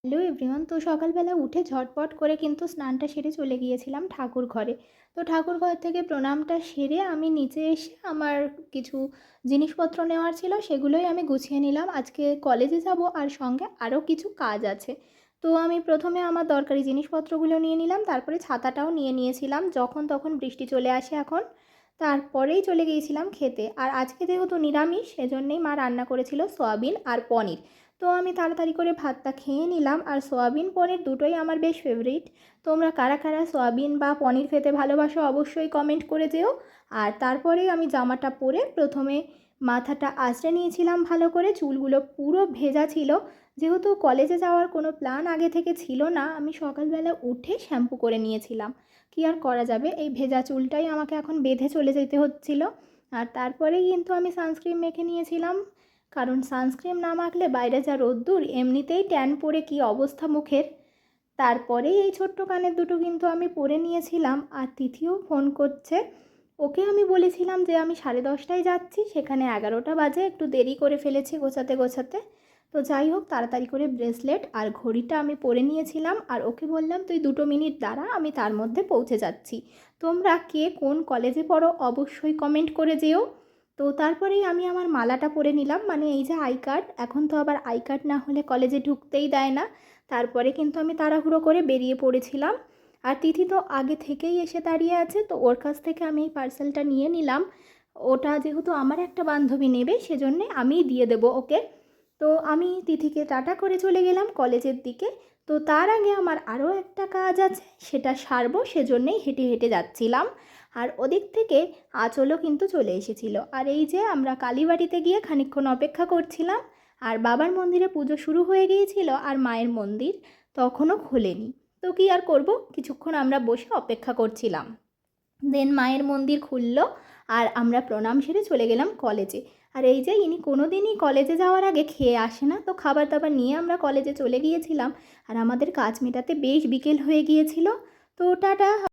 Hello everyone. তো সকালবেলা উঠে ঝটপট করে কিন্তু স্নানটা সেরে চলে গিয়েছিলাম ঠাকুর ঘরে। তো ঠাকুর ঘর থেকে প্রণামটা সেরে আমি নিচে এসে আমার কিছু জিনিসপত্র নেওয়ার ছিল, সেগুলোই আমি গুছিয়ে নিলাম। আজকে কলেজে যাব আর সঙ্গে আরও কিছু কাজ আছে। তো আমি প্রথমে আমার দরকারি জিনিসপত্রগুলো নিয়ে নিলাম, তারপরে ছাতাটাও নিয়ে নিয়েছিলাম, যখন তখন বৃষ্টি চলে আসে এখন। তারপরেই চলে গিয়েছিলাম খেতে। আর আজকে যেহেতু নিরামিষ, সেজন্যেই মা রান্না করেছিল সয়াবিন আর পনির। তো আমি তাড়াতাড়ি করে ভাতটা খেয়ে নিলাম। আর সয়াবিন পনির দুটোই আমার বেশ ফেভারিট। তোমরা কারা কারা সয়াবিন বা পনির খেতে ভালোবাসো অবশ্যই কমেন্ট করে যেও। আর তারপরে আমি জামাটা পরে প্রথমে মাথাটা আঁচড়ে নিয়েছিলাম ভালো করে, চুলগুলো পুরো ভেজা ছিল। যেহেতু কলেজে যাওয়ার কোনো প্ল্যান আগে থেকে ছিল না, আমি সকালবেলা উঠে শ্যাম্পু করে নিয়েছিলাম। কী আর করা যাবে, এই ভেজা চুলটাই আমাকে এখন বেঁধে চলে যেতে হচ্ছিল। আর তারপরেই কিন্তু আমি সানস্ক্রিন মেখে নিয়েছিলাম, কারণ সানস্ক্রিন না মাখলে বাইরে যা রোদ্দুর, এমনিতেই ট্যান পড়ে কী অবস্থা মুখের। তারপরেই এই ছোট্ট কানের দুটো কিন্তু আমি পরে নিয়েছিলাম। আর তিথিও ফোন করছে। ওকে আমি বলেছিলাম যে আমি 10:30টায় যাচ্ছি, সেখানে 11টা বাজে, একটু দেরি করে ফেলেছি গোছাতে গোছাতে। তো যাই হোক, তাড়াতাড়ি করে ব্রেসলেট আর ঘড়িটা আমি পরে নিয়েছিলাম। আর ওকে বললাম তুই 2 মিনিট দাঁড়া, আমি তার মধ্যে পৌঁছে যাচ্ছি। তোমরা কে কোন কলেজে পড়ো অবশ্যই কমেন্ট করে যেও। তো তারপরেই আমি আমার মালাটা পরে নিলাম, মানে এই যে আই কার্ড, এখন তো আবার আই কার্ড না হলে কলেজে ঢুকতেই দেয় না। তারপরে কিন্তু আমি তাড়াহুড়ো করে বেরিয়ে পড়েছিলাম। আর তিথি তো আগে থেকেই এসে দাঁড়িয়ে আছে, তো ওর কাছ থেকে আমি এই পার্সেলটা নিয়ে নিলাম। ওটা যেহেতু আমার একটা বান্ধবী নেবে, সেজন্যে আমিই দিয়ে দেবো ওকে। তো আমি তিথিকে টাটা করে চলে গেলাম কলেজের দিকে। তো তার আগে আমার আরও একটা কাজ আছে, সেটা সারবো, সেজন্যেই হেঁটে হেঁটে যাচ্ছিলাম। আর ওদিক থেকে আঁচলও কিন্তু চলে এসেছিল। আর এই যে আমরা কালীবাড়িতে গিয়ে খানিকক্ষণ অপেক্ষা করছিলাম। আর বাবার মন্দিরে পুজো শুরু হয়ে গিয়েছিল, আর মায়ের মন্দির তখনও খোলেনি। তো কী আর করব, কিছুক্ষণ আমরা বসে অপেক্ষা করছিলাম। দেন মায়ের মন্দির খুলল, আর আমরা প্রণাম সেরে চলে গেলাম কলেজে। আর এই যে ইনি কোনো দিনই কলেজে যাওয়ার আগে খেয়ে আসে না, তো খাবার দাবার নিয়ে আমরা কলেজে চলে গিয়েছিলাম। আর আমাদের কাজ মেটাতে বেশ বিকেল হয়ে গিয়েছিল। তো টাটা।